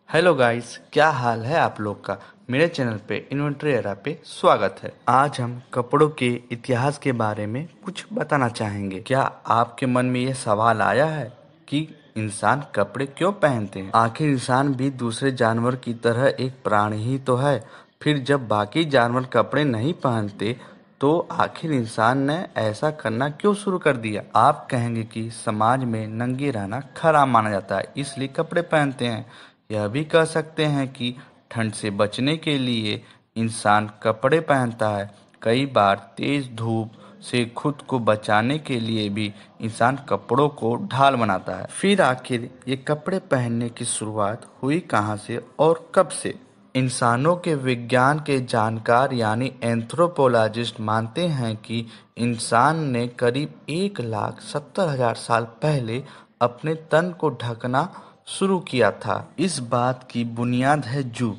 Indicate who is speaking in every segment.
Speaker 1: Hello guys, क्या हाल है आप लोग का। मेरे चैनल पे इन्वेंटरी एरा पे स्वागत है। आज हम कपड़ों के इतिहास के बारे में कुछ बताना चाहेंगे। क्या आपके मन में ये सवाल आया है कि इंसान कपड़े क्यों पहनते हैं? आखिर इंसान भी दूसरे जानवर की तरह एक प्राणी ही तो है। फिर जब बाकी जानवर कपड़े नहीं पहनते तो आखिर इंसान ने ऐसा करना क्यों शुरू कर दिया? आप कहेंगे कि समाज में नंगे रहना खराब माना जाता है, इसलिए कपड़े पहनते हैं। यह भी कह सकते हैं कि ठंड से बचने के लिए इंसान कपड़े पहनता है। कई बार तेज धूप से खुद को बचाने के लिए भी इंसान कपड़ों को ढाल बनाता है। फिर आखिर ये कपड़े पहनने की शुरुआत हुई कहाँ से और कब से? इंसानों के विज्ञान के जानकार यानी एंथ्रोपोलॉजिस्ट मानते हैं कि इंसान ने करीब 1,70,000 साल पहले अपने तन को ढकना शुरू किया था। इस बात की बुनियाद है जू।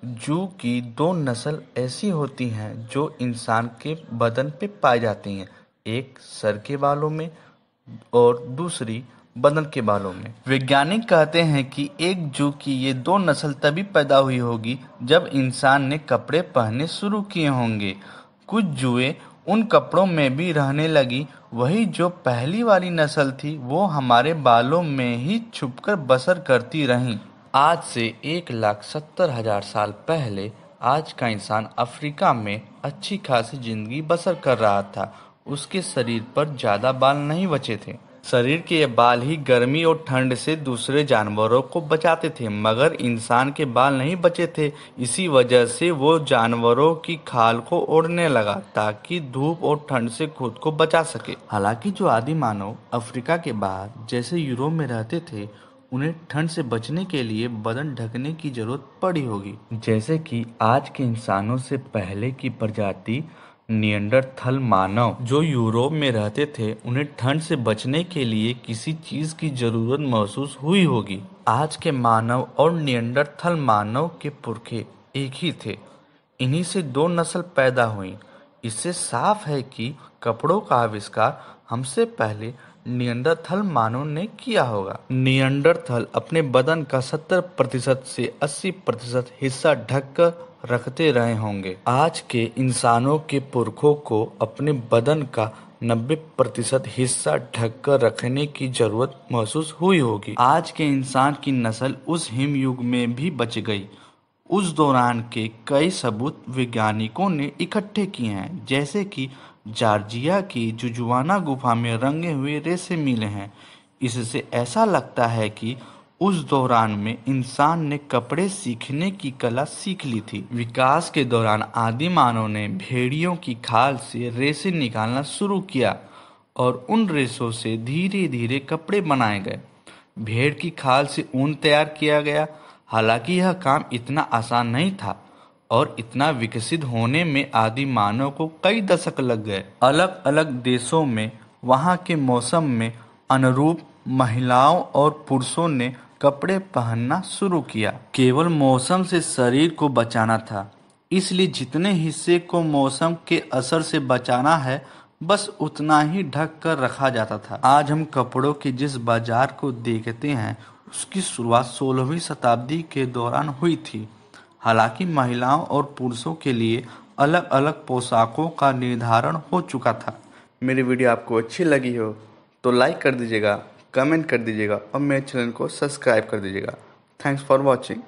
Speaker 1: जू की दो नस्ल ऐसी होती हैं जो इंसान के बदन पे पाई जाती हैं, एक सर के बालों में और दूसरी बदन के बालों में। वैज्ञानिक कहते हैं कि एक जू की ये दो नस्ल तभी पैदा हुई होगी जब इंसान ने कपड़े पहनने शुरू किए होंगे। कुछ जूएं उन कपड़ों में भी रहने लगी। वही जो पहली वाली नस्ल थी वो हमारे बालों में ही छुपकर बसर करती रहीं। आज से 1,70,000 साल पहले आज का इंसान अफ्रीका में अच्छी खासी जिंदगी बसर कर रहा था। उसके शरीर पर ज्यादा बाल नहीं बचे थे। शरीर के ये बाल ही गर्मी और ठंड से दूसरे जानवरों को बचाते थे, मगर इंसान के बाल नहीं बचे थे। इसी वजह से वो जानवरों की खाल को ओढ़ने लगा ताकि धूप और ठंड से खुद को बचा सके। हालांकि जो आदि मानव अफ्रीका के बाद जैसे यूरोप में रहते थे, उन्हें ठंड से बचने के लिए बदन ढकने की जरूरत पड़ी होगी। जैसे कि आज के इंसानों से पहले की प्रजाति निएंडरथल मानव जो यूरोप में रहते थे, उन्हें ठंड से बचने के लिए किसी चीज की जरूरत महसूस हुई होगी। आज के मानव और निएंडरथल मानव के पुरखे एक ही थे। इन्हीं से दो नस्ल पैदा हुई। इससे साफ है कि कपड़ों का आविष्कार हमसे पहले निएंडरथल मानव ने किया होगा। निएंडरथल अपने बदन का 70% से 80% हिस्सा ढककर रखते रहे होंगे। आज के इंसानों के पुरखों को अपने बदन का 90% हिस्सा ढककर रखने की जरूरत महसूस हुई होगी। आज के इंसान की नस्ल उस हिम युग में भी बच गई। उस दौरान के कई सबूत वैज्ञानिकों ने इकट्ठे किए हैं, जैसे कि जॉर्जिया की जुजुआना गुफा में रंगे हुए रेसे मिले हैं। इससे ऐसा लगता है कि उस दौरान में इंसान ने कपड़े सीखने की कला सीख ली थी। विकास के दौरान आदि मानव ने भेड़ियों की खाल से रेसे निकालना शुरू किया और उन रेसों से धीरे धीरे कपड़े बनाए गए। भेड़ की खाल से ऊन तैयार किया गया। हालांकि यह काम इतना आसान नहीं था और इतना विकसित होने में आदि मानव को कई दशक लग गए। अलग अलग देशों में वहाँ के मौसम में अनुरूप महिलाओं और पुरुषों ने कपड़े पहनना शुरू किया। केवल मौसम से शरीर को बचाना था, इसलिए जितने हिस्से को मौसम के असर से बचाना है बस उतना ही ढक कर रखा जाता था। आज हम कपड़ों के जिस बाजार को देखते हैं उसकी शुरुआत 16वीं शताब्दी के दौरान हुई थी। हालांकि महिलाओं और पुरुषों के लिए अलग अलग पोशाकों का निर्धारण हो चुका था। मेरी वीडियो आपको अच्छी लगी हो तो लाइक कर दीजिएगा, कमेंट कर दीजिएगा और मेरे चैनल को सब्सक्राइब कर दीजिएगा। Thanks for watching.